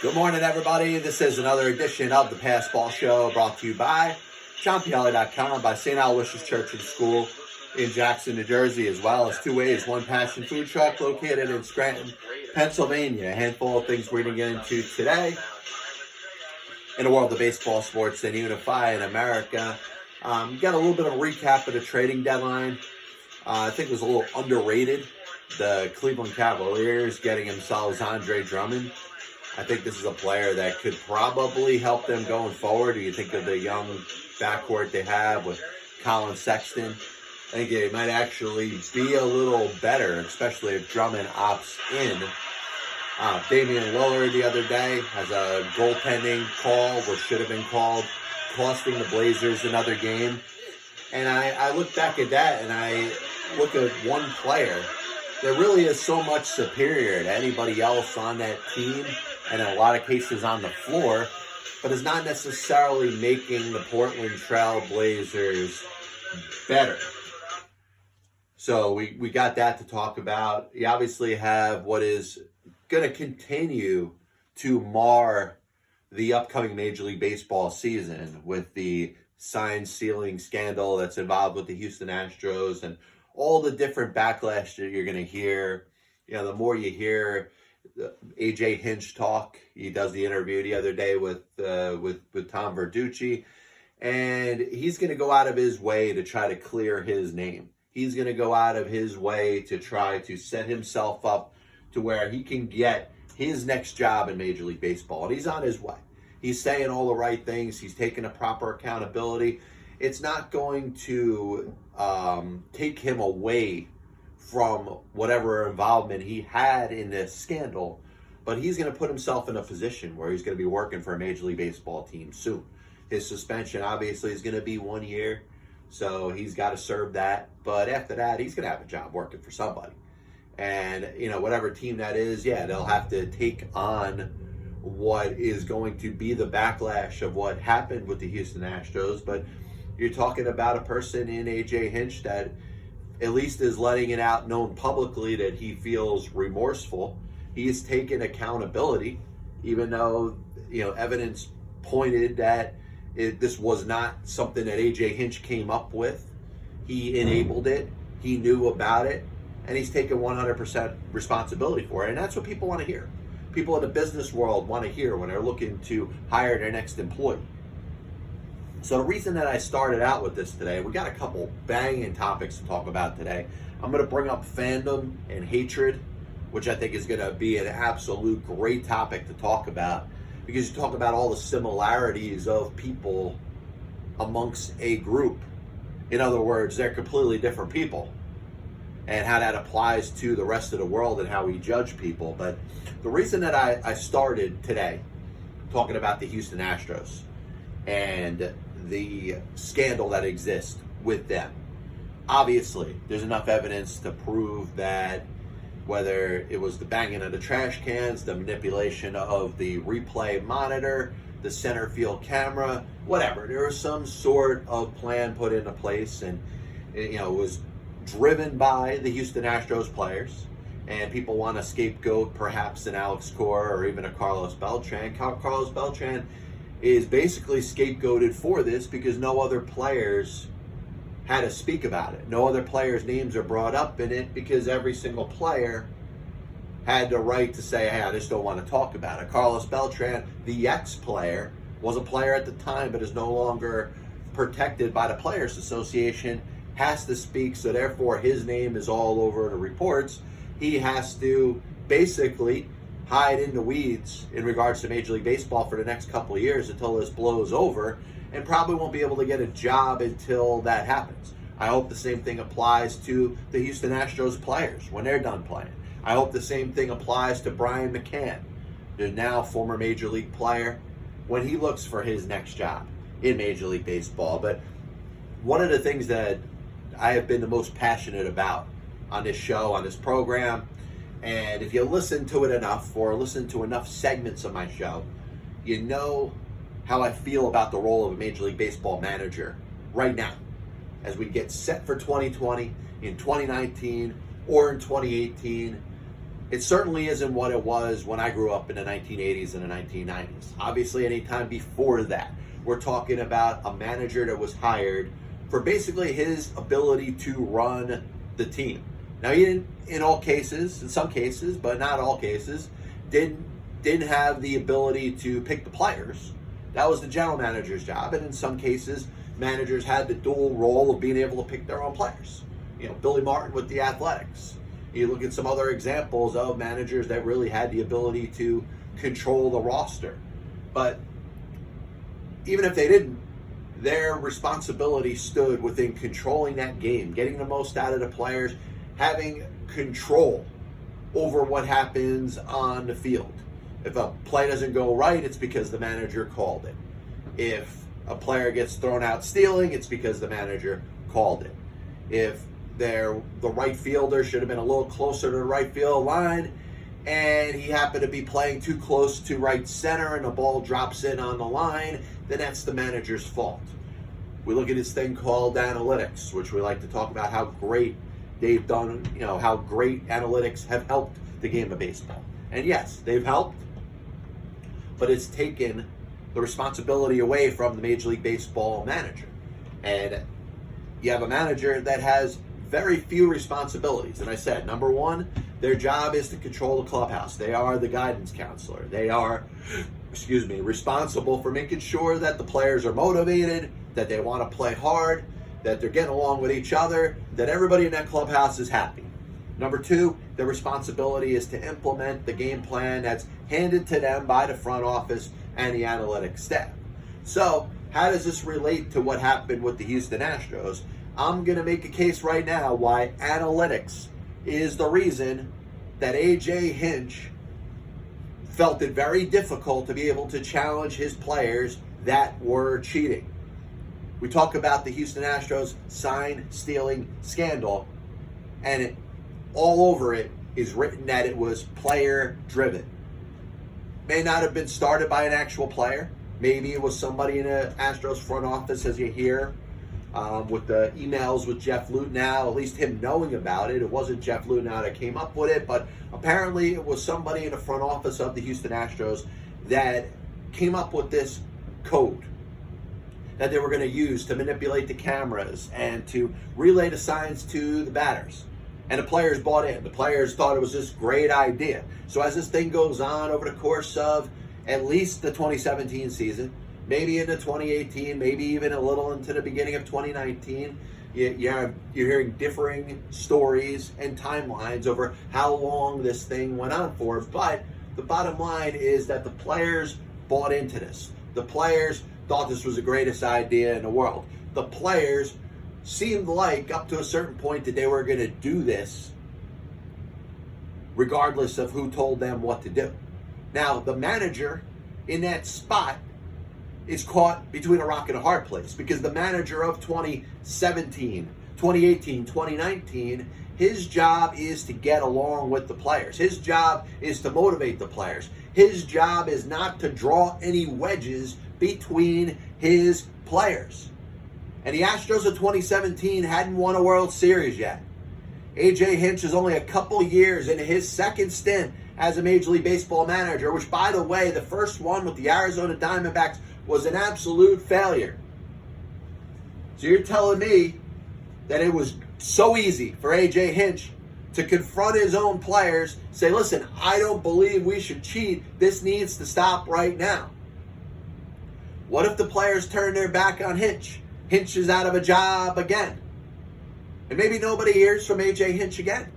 Good morning, everybody. This is another edition of the Passball Show brought to you by JohnPielli.com, by St. Aloysius Church and School in Jackson, New Jersey, as well as 2 Ways, One Passion Food Truck located in Scranton, Pennsylvania. A handful of things we're going to get into today in the world of baseball, sports, and unify in America. Got a little bit of a recap of the trading deadline. I think it was a little underrated. The Cleveland Cavaliers getting themselves Andre Drummond. I think this is a player that could probably help them going forward. You think of the young backcourt they have with Colin Sexton. I think they might actually be a little better, especially if Drummond opts in. Damian Lillard the other day has a goaltending call, which should have been called, costing the Blazers another game. And I look back at that and I look at one player that really is so much superior to anybody else on that team, and in a lot of cases on the floor, but is not necessarily making the Portland Trail Blazers better. So we got that to talk about. You obviously have what is going to continue to mar the upcoming Major League Baseball season with the sign stealing scandal that's involved with the Houston Astros and all the different backlash that you're going to hear. You know, the more you hear AJ Hinch talk, he does the interview the other day with Tom Verducci, and he's going to go out of his way to try to clear his name. He's going to go out of his way to try to set himself up to where he can get his next job in Major League Baseball, and he's on his way. He's saying all the right things. He's taking a proper accountability. It's not going to take him away from whatever involvement he had in this scandal, but he's going to put himself in a position where he's going to be working for a Major League Baseball team soon. His suspension obviously is going to be 1 year, so he's got to serve that. But after that, he's going to have a job working for somebody. And, you know, whatever team that is, yeah, they'll have to take on what is going to be the backlash of what happened with the Houston Astros. But you're talking about a person in AJ Hinch that at least is letting it out known publicly that he feels remorseful. He is taking accountability, even though, you know, evidence pointed that this was not something that AJ Hinch came up with. He enabled it. He knew about it. And he's taken 100% responsibility for it. And that's what people want to hear. People in the business world want to hear when they're looking to hire their next employee. So the reason that I started out with this today, we got a couple banging topics to talk about today. I'm going to bring up fandom and hatred, which I think is going to be an absolute great topic to talk about, because you talk about all the similarities of people amongst a group. In other words, they're completely different people, and how that applies to the rest of the world and how we judge people. But the reason that I started today talking about the Houston Astros and the scandal that exists with them. Obviously, there's enough evidence to prove that whether it was the banging of the trash cans, the manipulation of the replay monitor, the center field camera, whatever, there was some sort of plan put into place, and it was driven by the Houston Astros players, and people want to scapegoat perhaps an Alex Cora or even a Carlos Beltran. Carlos Beltran is basically scapegoated for this because no other players had to speak about it. No other players' names are brought up in it because every single player had the right to say, hey, I just don't want to talk about it. Carlos Beltran, the ex-player, was a player at the time but is no longer protected by the Players Association, has to speak, so therefore his name is all over the reports. He has to basically hide in the weeds in regards to Major League Baseball for the next couple of years until this blows over, and probably won't be able to get a job until that happens. I hope the same thing applies to the Houston Astros players when they're done playing. I hope the same thing applies to Brian McCann, the now former Major League player, when he looks for his next job in Major League Baseball. But one of the things that I have been the most passionate about on this show, on this program, and if you listen to it enough or listen to enough segments of my show, you know how I feel about the role of a Major League Baseball manager right now as we get set for 2020, in 2019, or in 2018. It certainly isn't what it was when I grew up in the 1980s and the 1990s. Obviously, any time before that, we're talking about a manager that was hired for basically his ability to run the team. Now, he didn't, in all cases, in some cases, but not all cases, didn't have the ability to pick the players. That was the general manager's job, and in some cases, managers had the dual role of being able to pick their own players. You know, Billy Martin with the Athletics. You look at some other examples of managers that really had the ability to control the roster. But even if they didn't, their responsibility stood within controlling that game, getting the most out of the players, having control over what happens on the field. If a play doesn't go right, it's because the manager called it. If a player gets thrown out stealing, it's because the manager called it. If the right fielder should have been a little closer to the right field line, and he happened to be playing too close to right center and the ball drops in on the line, then that's the manager's fault. We look at this thing called analytics, which we like to talk about how great they've done, how great analytics have helped the game of baseball. And yes, they've helped, but it's taken the responsibility away from the Major League Baseball manager. And you have a manager that has very few responsibilities. And I said, number one, their job is to control the clubhouse. They are the guidance counselor. They are, responsible for making sure that the players are motivated, that they want to play hard, that they're getting along with each other, that everybody in that clubhouse is happy. Number two, their responsibility is to implement the game plan that's handed to them by the front office and the analytics staff. So, how does this relate to what happened with the Houston Astros? I'm going to make a case right now why analytics is the reason that AJ Hinch felt it very difficult to be able to challenge his players that were cheating. We talk about the Houston Astros sign stealing scandal, and all over it is written that it was player driven. May not have been started by an actual player. Maybe it was somebody in the Astros front office, as you hear, with the emails with Jeff Luhnow, at least him knowing about it. It wasn't Jeff Luhnow that came up with it, but apparently it was somebody in the front office of the Houston Astros that came up with this code that they were going to use to manipulate the cameras and to relay the signs to the batters. And the players bought in. The players thought it was this great idea. So as this thing goes on over the course of at least the 2017 season, maybe into 2018, maybe even a little into the beginning of 2019, you're hearing differing stories and timelines over how long this thing went on for. But the bottom line is that the players bought into this. The players thought this was the greatest idea in the world. The players seemed like, up to a certain point, that they were going to do this regardless of who told them what to do. Now, the manager in that spot is caught between a rock and a hard place, because the manager of 2017, 2018, 2019, his job is to get along with the players. His job is to motivate the players. His job is not to draw any wedges between his players. And the Astros of 2017 hadn't won a World Series yet. AJ Hinch is only a couple years into his second stint as a Major League Baseball manager, which, by the way, the first one with the Arizona Diamondbacks was an absolute failure. So you're telling me that it was so easy for AJ Hinch to confront his own players, say, listen, I don't believe we should cheat. This needs to stop right now. What if the players turn their back on Hinch? Hinch is out of a job again. And maybe nobody hears from AJ Hinch again.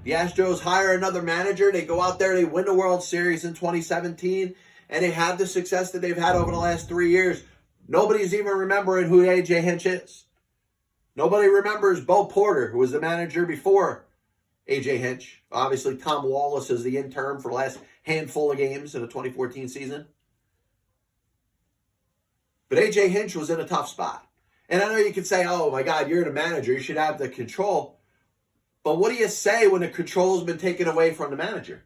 The Astros hire another manager. They go out there, they win the World Series in 2017, and they have the success that they've had over the last 3 years. Nobody's even remembering who AJ Hinch is. Nobody remembers Bo Porter, who was the manager before AJ Hinch. Obviously, Tom Wallace is the intern for the last handful of games in the 2014 season. But AJ Hinch was in a tough spot. And I know you could say, oh my God, you're the manager, you should have the control. But what do you say when the control has been taken away from the manager?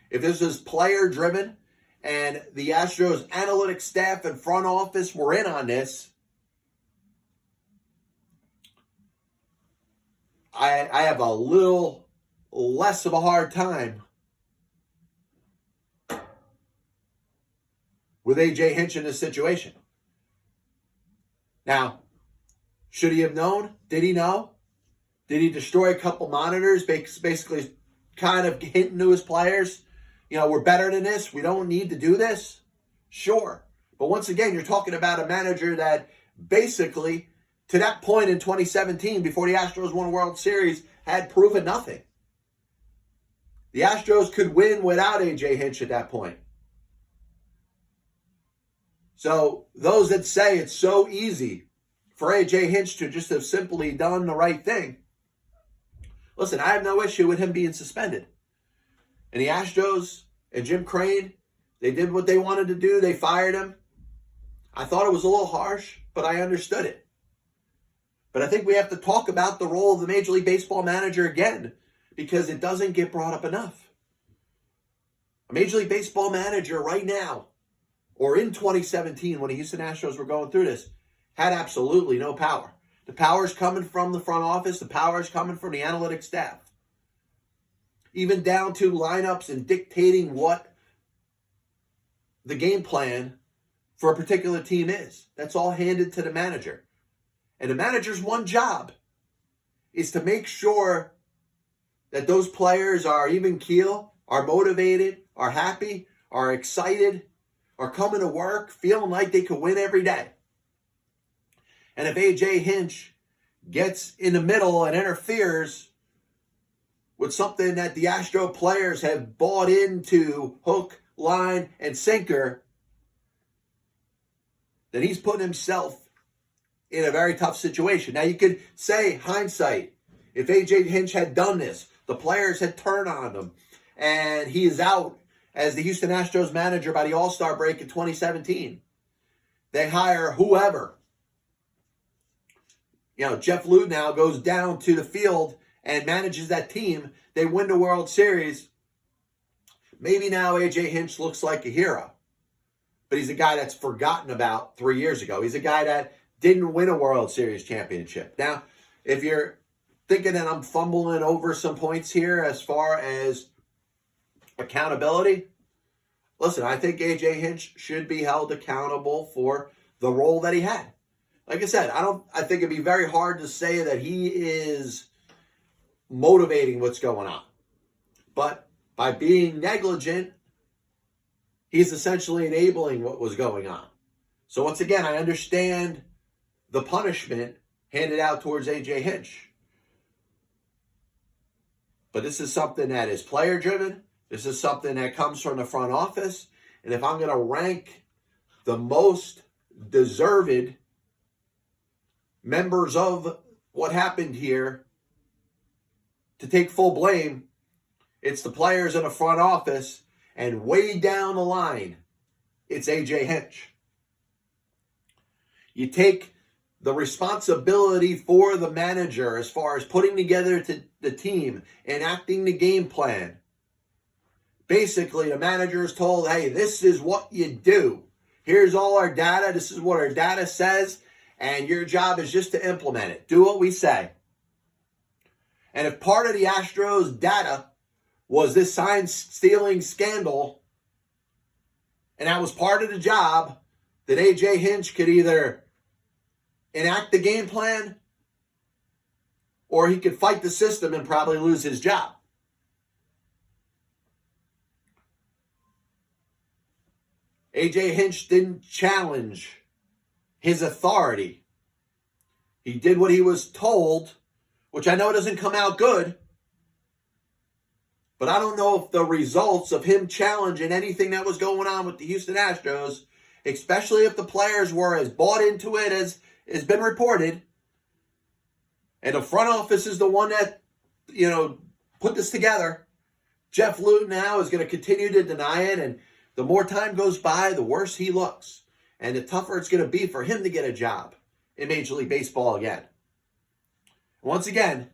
If this is player driven and the Astros analytics staff and front office were in on this, I have a little less of a hard time with AJ Hinch in this situation. Now, should he have known? Did he know? Did he destroy a couple monitors, basically kind of hinting to his players, we're better than this, we don't need to do this? Sure. But once again, you're talking about a manager that basically, to that point in 2017, before the Astros won a World Series, had proven nothing. The Astros could win without AJ Hinch at that point. So those that say it's so easy for AJ Hinch to just have simply done the right thing, listen, I have no issue with him being suspended. And the Astros and Jim Crane, they did what they wanted to do. They fired him. I thought it was a little harsh, but I understood it. But I think we have to talk about the role of the Major League Baseball manager again, because it doesn't get brought up enough. A Major League Baseball manager right now, or in 2017 when the Houston Astros were going through this, had absolutely no power. The power is coming from the front office. The power is coming from the analytics staff. Even down to lineups and dictating what the game plan for a particular team is. That's all handed to the manager. And the manager's one job is to make sure that those players are even keel, are motivated, are happy, are excited, are coming to work feeling like they could win every day. And if AJ Hinch gets in the middle and interferes with something that the Astro players have bought into hook, line, and sinker, then he's putting himself in a very tough situation. Now you could say, hindsight, if AJ Hinch had done this, the players had turned on him, and he is out as the Houston Astros manager by the All-Star break in 2017. They hire whoever. Jeff Luhnow now goes down to the field and manages that team. They win the World Series. Maybe now AJ Hinch looks like a hero. But he's a guy that's forgotten about 3 years ago. He's a guy that didn't win a World Series championship. Now, if you're thinking that I'm fumbling over some points here as far as accountability, listen, I think AJ Hinch should be held accountable for the role that he had. Like I said, I think it'd be very hard to say that he is motivating what's going on. But by being negligent, he's essentially enabling what was going on. So once again, I understand the punishment handed out towards AJ Hinch. But this is something that is player-driven. This is something that comes from the front office. And if I'm going to rank the most deserved members of what happened here to take full blame, it's the players in the front office, and way down the line, it's AJ Hinch. You take the responsibility for the manager as far as putting together the team, enacting the game plan. Basically, the manager is told, hey, this is what you do. Here's all our data. This is what our data says. And your job is just to implement it. Do what we say. And if part of the Astros data was this sign stealing scandal, and that was part of the job, that AJ Hinch could either enact the game plan or he could fight the system and probably lose his job. AJ Hinch didn't challenge his authority. He did what he was told, which I know doesn't come out good. But I don't know if the results of him challenging anything that was going on with the Houston Astros, especially if the players were as bought into it as has been reported, and the front office is the one that, put this together. Jeff Luhnow now is going to continue to deny it, and the more time goes by, the worse he looks. And the tougher it's going to be for him to get a job in Major League Baseball again. Once again,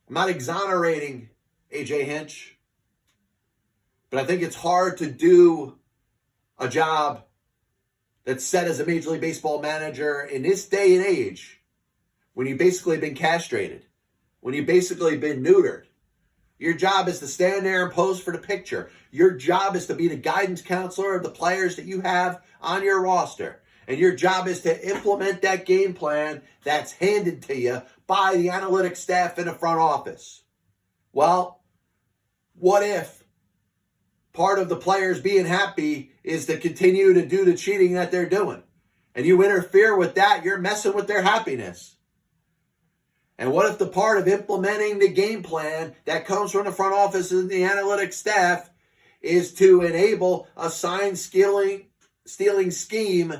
I'm not exonerating AJ Hinch, but I think it's hard to do a job that's set as a Major League Baseball manager in this day and age, when you've basically been castrated, when you've basically been neutered, Your job is to stand there and pose for the picture. Your job is to be the guidance counselor of the players that you have on your roster. And your job is to implement that game plan that's handed to you by the analytics staff in the front office. Well, what if part of the players being happy is to continue to do the cheating that they're doing? And you interfere with that, you're messing with their happiness. And what if the part of implementing the game plan that comes from the front office and the analytics staff is to enable a sign-stealing scheme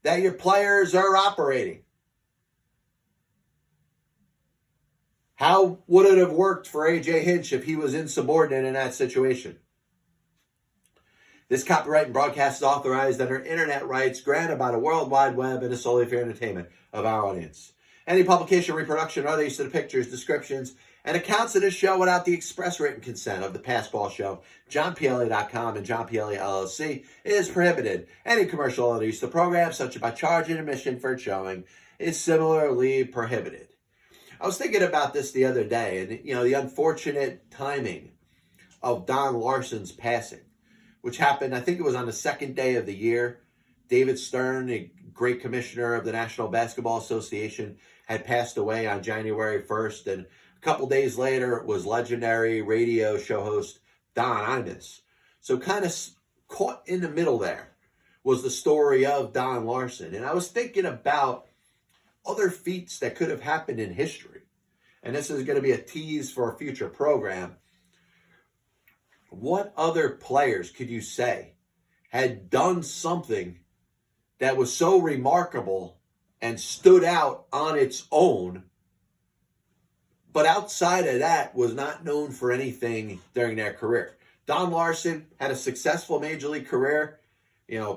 that your players are operating? How would it have worked for AJ Hinch if he was insubordinate in that situation? This copyright and broadcast is authorized under internet rights granted by the World Wide Web and is solely for entertainment of our audience. Any publication, reproduction, or other use of the pictures, descriptions, and accounts of this show without the express written consent of the Passball Show, JohnPLA.com, and John PLA LLC is prohibited. Any commercial or other use of the program, such as by charging admission for its showing, is similarly prohibited. I was thinking about this the other day, and the unfortunate timing of Don Larsen's passing, which happened, I think it was on the second day of the year. David Stern, a great commissioner of the National Basketball Association, had passed away on January 1st, and a couple days later, it was legendary radio show host Don Imus. So kind of caught in the middle there was the story of Don Larsen. And I was thinking about other feats that could have happened in history. And this is going to be a tease for a future program. What other players could you say had done something that was so remarkable and stood out on its own, but outside of that was not known for anything during their career? Don Larsen had a successful major league career,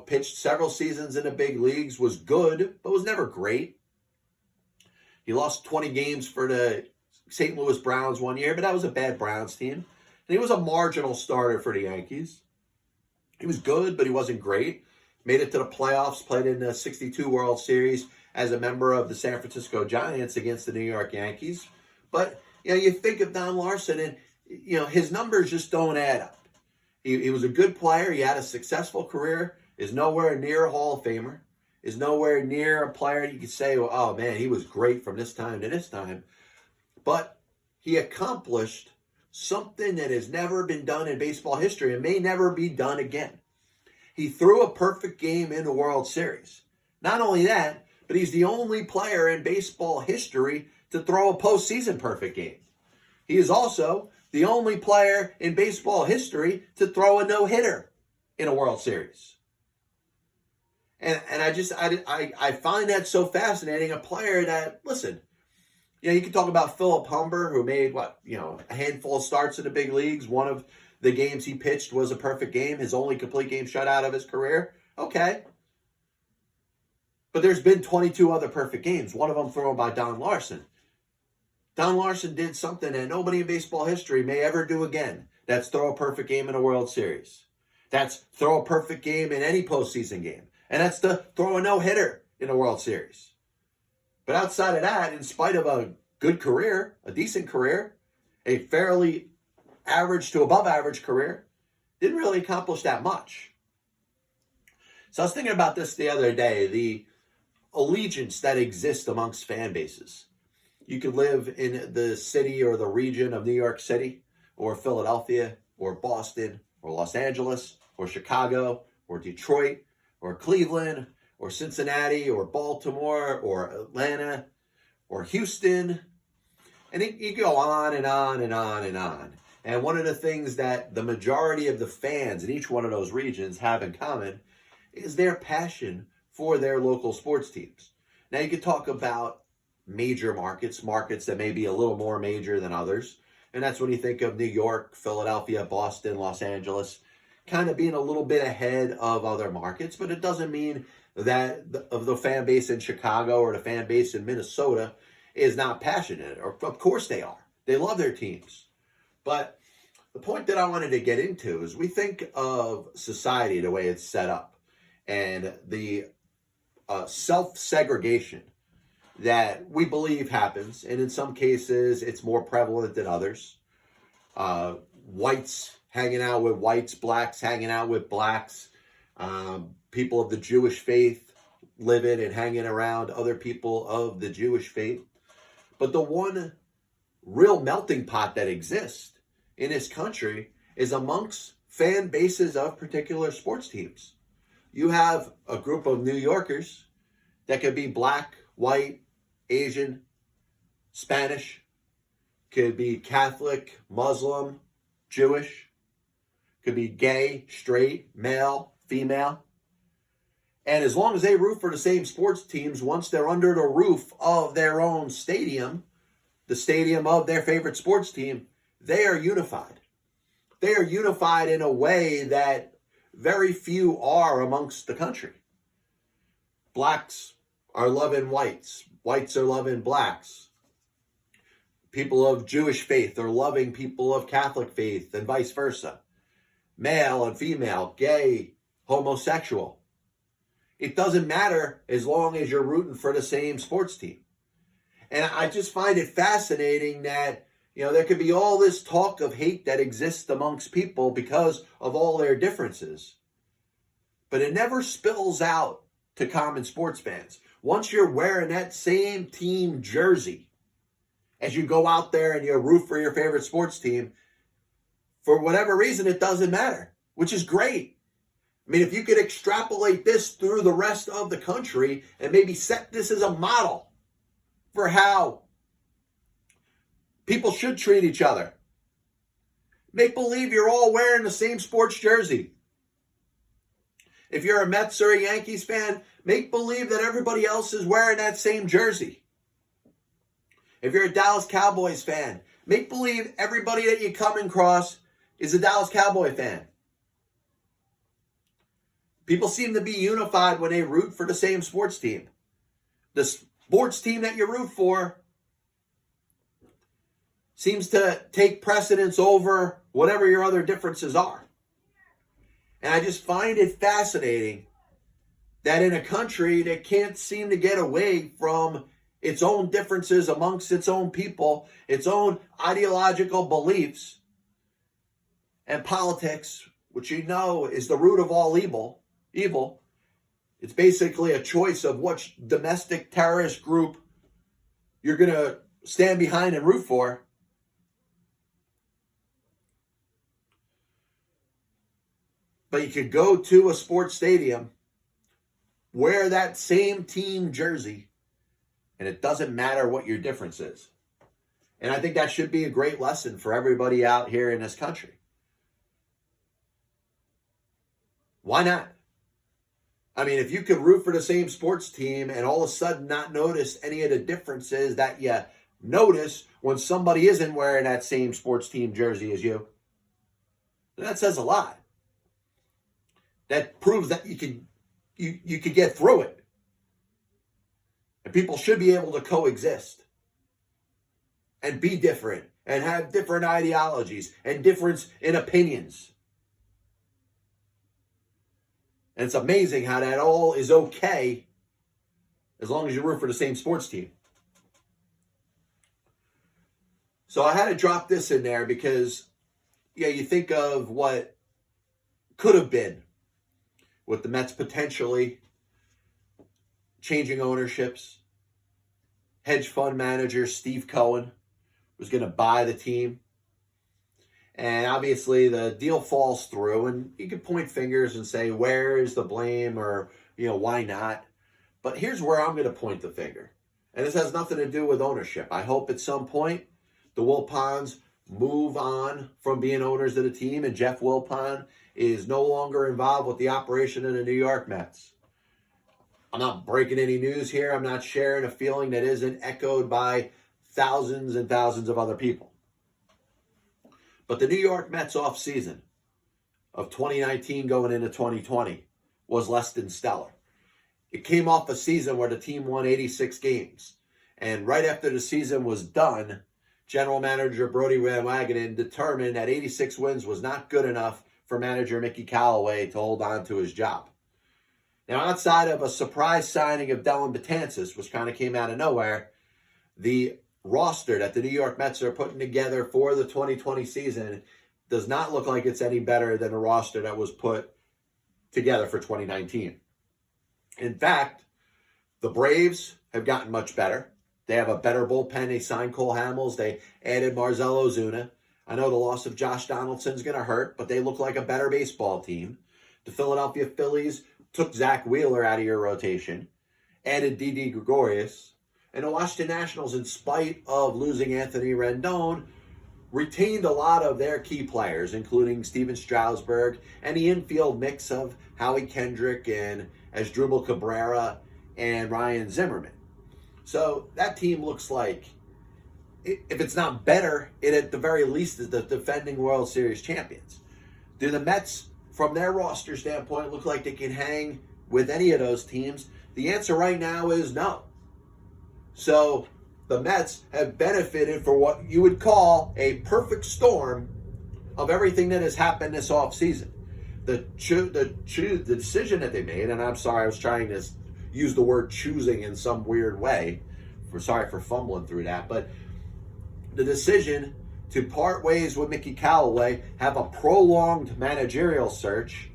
pitched several seasons in the big leagues, was good, but was never great. He lost 20 games for the St. Louis Browns one year, but that was a bad Browns team. And he was a marginal starter for the Yankees. He was good, but he wasn't great. Made it to the playoffs, played in the 62 World Series as a member of the San Francisco Giants against the New York Yankees. But, you think of Don Larsen and, his numbers just don't add up. He was a good player. He had a successful career. Is nowhere near a Hall of Famer. Is nowhere near a player you could say, well, oh, man, he was great from this time to this time. But he accomplished something that has never been done in baseball history and may never be done again. He threw a perfect game in the World Series. Not only that, but he's the only player in baseball history to throw a postseason perfect game. He is also the only player in baseball history to throw a no-hitter in a World Series. And I find that so fascinating. A player that, listen, you can talk about Philip Humber, who made, a handful of starts in the big leagues. One of the games he pitched was a perfect game, his only complete game shutout of his career. Okay. But there's been 22 other perfect games, one of them thrown by Don Larsen. Don Larsen did something that nobody in baseball history may ever do again. That's throw a perfect game in a World Series. That's throw a perfect game in any postseason game. And that's to throw a no-hitter in a World Series. But outside of that, in spite of a good career, a decent career, a fairly average to above average career, didn't really accomplish that much. So I was thinking about this the other day, the allegiance that exists amongst fan bases. You could live in the city or the region of New York City or Philadelphia or Boston or Los Angeles or Chicago or Detroit or Cleveland or Cincinnati or Baltimore or Atlanta or Houston. And you go on and on and on and on. And one of the things that the majority of the fans in each one of those regions have in common is their passion for their local sports teams. Now you could talk about major markets that may be a little more major than others. And that's when you think of New York, Philadelphia, Boston, Los Angeles, kind of being a little bit ahead of other markets. But it doesn't mean that the fan base in Chicago or the fan base in Minnesota is not passionate. Or of course they are. They love their teams. But the point that I wanted to get into is we think of society the way it's set up and the self-segregation that we believe happens. And in some cases, it's more prevalent than others. whites hanging out with whites, blacks hanging out with blacks, people of the Jewish faith living and hanging around other people of the Jewish faith. But the one real melting pot that exists in this country is amongst fan bases of particular sports teams. You have a group of New Yorkers that could be black, white, Asian, Spanish, could be Catholic, Muslim, Jewish, could be gay, straight, male, female. And as long as they root for the same sports teams, once they're under the roof of their own stadium, the stadium of their favorite sports team, they are unified. They are unified in a way that very few are amongst the country. Blacks are loving whites. Whites are loving blacks. People of Jewish faith are loving people of Catholic faith and vice versa. Male and female, gay, homosexual. It doesn't matter as long as you're rooting for the same sports team. And I just find it fascinating that, there could be all this talk of hate that exists amongst people because of all their differences. But it never spills out to common sports fans. Once you're wearing that same team jersey, as you go out there and you root for your favorite sports team, for whatever reason, it doesn't matter, which is great. I mean, if you could extrapolate this through the rest of the country and maybe set this as a model for how people should treat each other. Make believe you're all wearing the same sports jersey. If you're a Mets or a Yankees fan, make believe that everybody else is wearing that same jersey. If you're a Dallas Cowboys fan, make believe everybody that you come across is a Dallas Cowboy fan. People seem to be unified when they root for the same sports team. The sports team that you root for seems to take precedence over whatever your other differences are. And I just find it fascinating that in a country that can't seem to get away from its own differences amongst its own people, its own ideological beliefs and politics, which is the root of all evil. It's basically a choice of which domestic terrorist group you're going to stand behind and root for. But you could go to a sports stadium, wear that same team jersey, and it doesn't matter what your difference is. And I think that should be a great lesson for everybody out here in this country. Why not? I mean, if you could root for the same sports team and all of a sudden not notice any of the differences that you notice when somebody isn't wearing that same sports team jersey as you, then that says a lot. That proves that you could get through it. And people should be able to coexist and be different and have different ideologies and difference in opinions. And it's amazing how that all is okay as long as you root for the same sports team. So I had to drop this in there because, you think of what could have been with the Mets potentially changing ownerships. Hedge fund manager Steve Cohen was going to buy the team. And obviously the deal falls through, and you can point fingers and say, where is the blame, or, why not? But here's where I'm going to point the finger. And this has nothing to do with ownership. I hope at some point the Wilpons move on from being owners of the team, and Jeff Wilpon is no longer involved with the operation of the New York Mets. I'm not breaking any news here. I'm not sharing a feeling that isn't echoed by thousands and thousands of other people. But the New York Mets offseason of 2019 going into 2020 was less than stellar. It came off a season where the team won 86 games. And right after the season was done, general manager Brodie Van Wagenen determined that 86 wins was not good enough for manager Mickey Callaway to hold on to his job. Now, outside of a surprise signing of Dellin Betances, which kind of came out of nowhere, the roster that the New York Mets are putting together for the 2020 season does not look like it's any better than the roster that was put together for 2019. In fact, the Braves have gotten much better. They have a better bullpen. They signed Cole Hamels. They added Marcell Ozuna. I know the loss of Josh Donaldson's going to hurt, but they look like a better baseball team. The Philadelphia Phillies took Zach Wheeler out of your rotation, added Didi Gregorius, and the Washington Nationals, in spite of losing Anthony Rendon, retained a lot of their key players, including Steven Strasburg and the infield mix of Howie Kendrick and Asdrubal Cabrera and Ryan Zimmerman. So that team looks like, if it's not better, it at the very least is the defending World Series champions. Do the Mets, from their roster standpoint, look like they can hang with any of those teams? The answer right now is no. So the Mets have benefited for what you would call a perfect storm of everything that has happened this offseason. The decision that they made, and I'm sorry, I was trying to use the word choosing in some weird way. Sorry for fumbling through that, but the decision to part ways with Mickey Callaway, have a prolonged managerial search,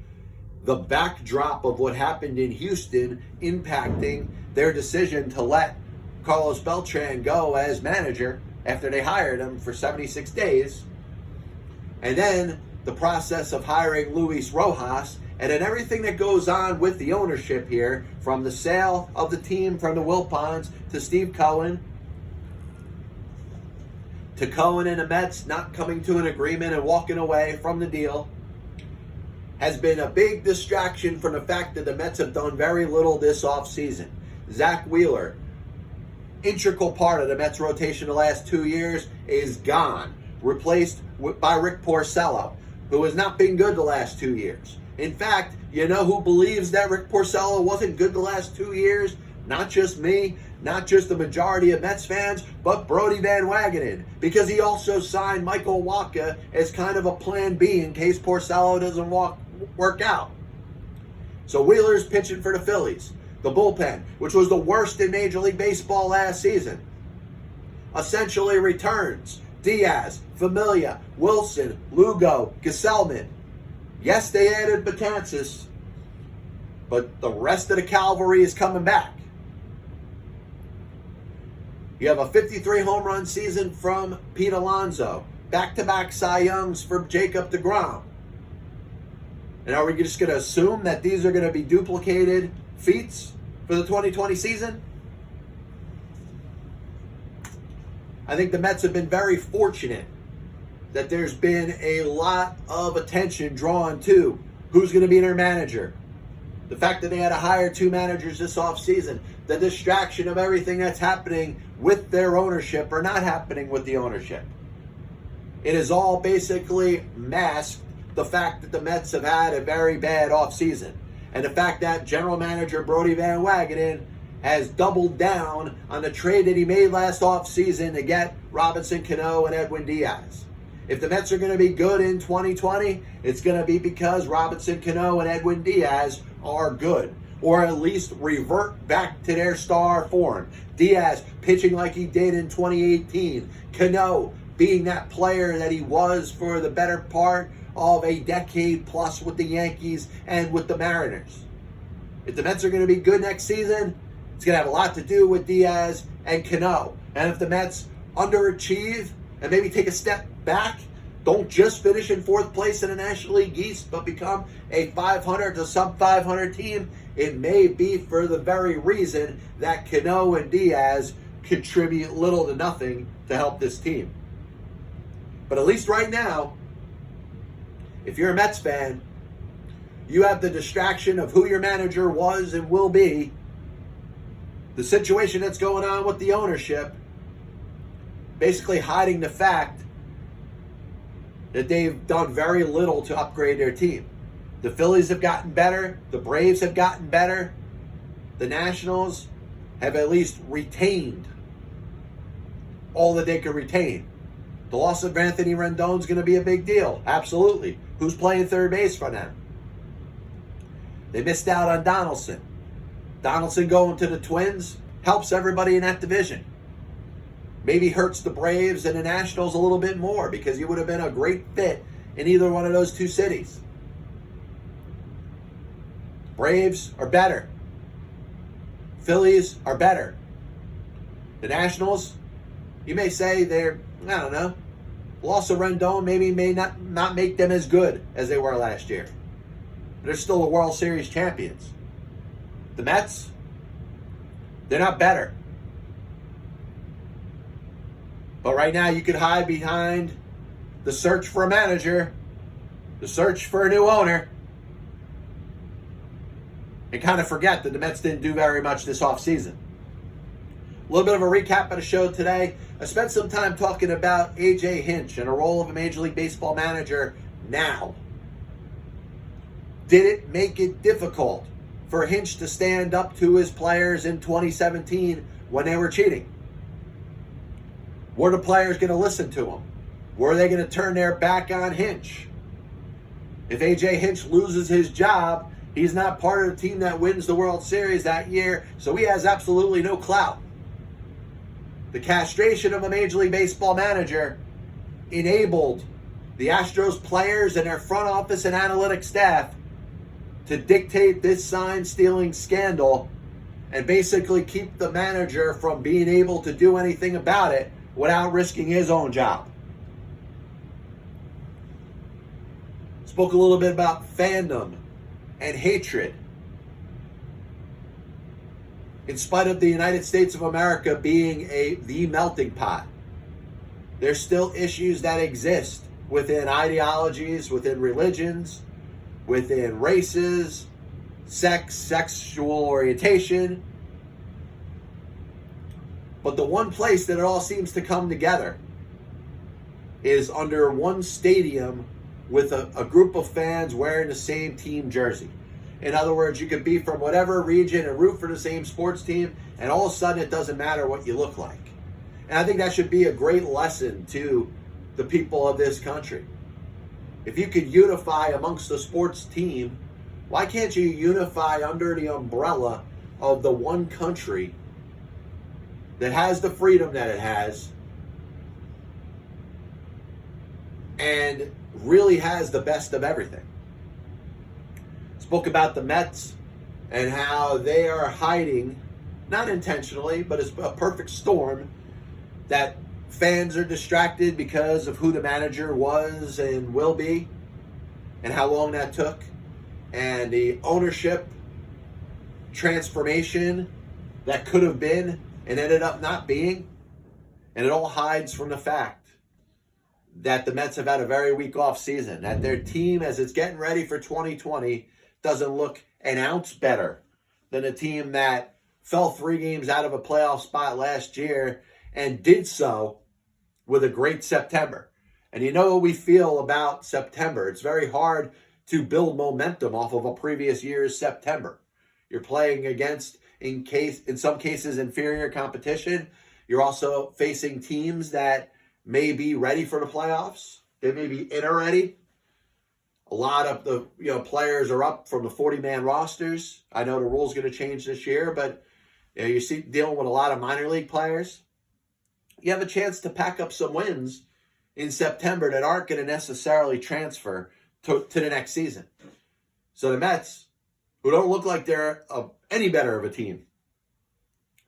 the backdrop of what happened in Houston impacting their decision to let Carlos Beltran go as manager after they hired him for 76 days, and then the process of hiring Luis Rojas, and then everything that goes on with the ownership here, from the sale of the team from the Wilpons to Steve Cohen, to Cohen and the Mets not coming to an agreement and walking away from the deal, has been a big distraction from the fact that the Mets have done very little this offseason. Zach Wheeler, integral part of the Mets rotation the last 2 years, is gone, replaced by Rick Porcello, who has not been good the last 2 years. In fact, you know who believes that Rick Porcello wasn't good the last 2 years? Not just me, not just the majority of Mets fans, but Brodie Van Wagenen, because he also signed Michael Wacha as kind of a plan B in case Porcello doesn't work out. So Wheeler's pitching for the Phillies. The bullpen, which was the worst in Major League Baseball last season, essentially returns. Diaz, Familia, Wilson, Lugo, Gesellman. Yes, they added Betances, but the rest of the cavalry is coming back. You have a 53 home run season from Pete Alonso. Back-to-back Cy Youngs for Jacob deGrom. And are we just going to assume that these are going to be duplicated feats for the 2020 season? I think the Mets have been very fortunate that there's been a lot of attention drawn to who's going to be their manager. The fact that they had to hire 2 managers this offseason, the distraction of everything that's happening with their ownership or not happening with the ownership. It is all basically masked the fact that the Mets have had a very bad offseason. And the fact that general manager Brodie Van Wagenen has doubled down on the trade that he made last offseason to get Robinson Cano and Edwin Diaz. If the Mets are going to be good in 2020, it's going to be because Robinson Cano and Edwin Diaz are good, or at least revert back to their star form. Diaz pitching like he did in 2018. Cano being that player that he was for the better part of a decade plus with the Yankees and with the Mariners. If the Mets are going to be good next season, it's going to have a lot to do with Diaz and Cano. And if the Mets underachieve and maybe take a step back, don't just finish in 4th place in the National League East, but become a 500 to sub-500 team, it may be for the very reason that Cano and Diaz contribute little to nothing to help this team. But at least right now, if you're a Mets fan, you have the distraction of who your manager was and will be, the situation that's going on with the ownership, basically hiding the fact that they've done very little to upgrade their team. The Phillies have gotten better. The Braves have gotten better. The Nationals have at least retained all that they could retain. The loss of Anthony Rendon is going to be a big deal. Absolutely. Who's playing third base for them? They missed out on Donaldson. Donaldson going to the Twins helps everybody in that division. maybe hurts the Braves and the Nationals a little bit more because you would have been a great fit in either one of those two cities. Braves are better. Phillies are better. The Nationals, you may say they're, I don't know, loss of Rendon may not make them as good as they were last year. They're still the World Series champions. The Mets, they're not better. But right now you could hide behind the search for a manager, the search for a new owner, and kind of forget that the Mets didn't do very much this offseason. A little bit of a recap of the show today. I spent some time talking about AJ Hinch and the role of a Major League Baseball manager now. Did it make it difficult for Hinch to stand up to his players in 2017 when they were cheating? Were the players going to listen to him? Were they going to turn their back on Hinch? If AJ Hinch loses his job, he's not part of the team that wins the World Series that year, so he has absolutely no clout. The castration of a Major League Baseball manager enabled the Astros players and their front office and analytic staff to dictate this sign-stealing scandal and basically keep the manager from being able to do anything about it without risking his own job. Spoke a little bit about fandom and hatred. In spite of the United States of America being the melting pot, there's still issues that exist within ideologies, within religions, within races, sex, sexual orientation. But the one place that it all seems to come together is under one stadium with a group of fans wearing the same team jersey. In other words, you could be from whatever region and root for the same sports team, and all of a sudden it doesn't matter what you look like. And I think that should be a great lesson to the people of this country. If you could unify amongst the sports team, why can't you unify under the umbrella of the one country that has the freedom that it has and really has the best of everything? Spoke about the Mets and how they are hiding, not intentionally, but it's a perfect storm, that fans are distracted because of who the manager was and will be and how long that took, and the ownership transformation that could have been and ended up not being. And it all hides from the fact that the Mets have had a very weak offseason, that their team, as it's getting ready for 2020, doesn't look an ounce better than a team that fell 3 games out of a playoff spot last year and did so with a great September. And you know what we feel about September. It's very hard to build momentum off of a previous year's September. You're playing against, in some cases, inferior competition. You're also facing teams that may be ready for the playoffs. They may be in already. A lot of the players are up from the 40-man rosters. I know the rule's going to change this year, but you see dealing with a lot of minor league players. You have a chance to pack up some wins in September that aren't going to necessarily transfer to the next season. So the Mets, who don't look like they're any better of a team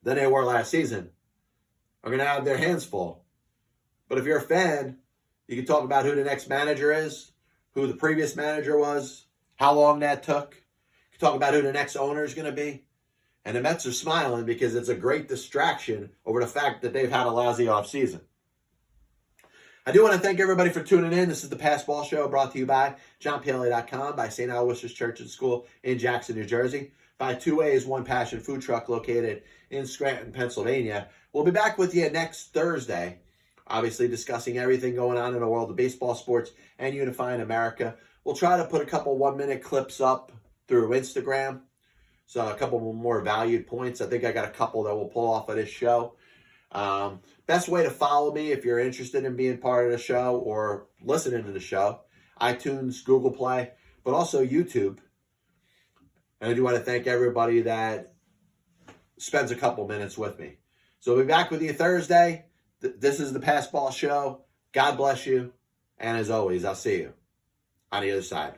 than they were last season, are going to have their hands full. But if you're a fan, you can talk about who the next manager is, who the previous manager was, how long that took. You can talk about who the next owner is going to be. And the Mets are smiling because it's a great distraction over the fact that they've had a lousy offseason. I do want to thank everybody for tuning in. This is the Pass Ball Show, brought to you by JohnPLA.com, by St. Aloysius Church and School in Jackson, New Jersey, by Two Ways, One Passion Food Truck located in Scranton, Pennsylvania. We'll be back with you next Thursday, obviously discussing everything going on in the world of baseball, sports, and unifying America. We'll try to put a couple 1-minute clips up through Instagram. So a couple more valued points. I think I got a couple that we'll pull off of this show. Best way to follow me if you're interested in being part of the show or listening to the show, iTunes, Google Play, but also YouTube. And I do want to thank everybody that spends a couple minutes with me. So we'll be back with you Thursday. This is the Passball Show. God bless you. And as always, I'll see you on the other side.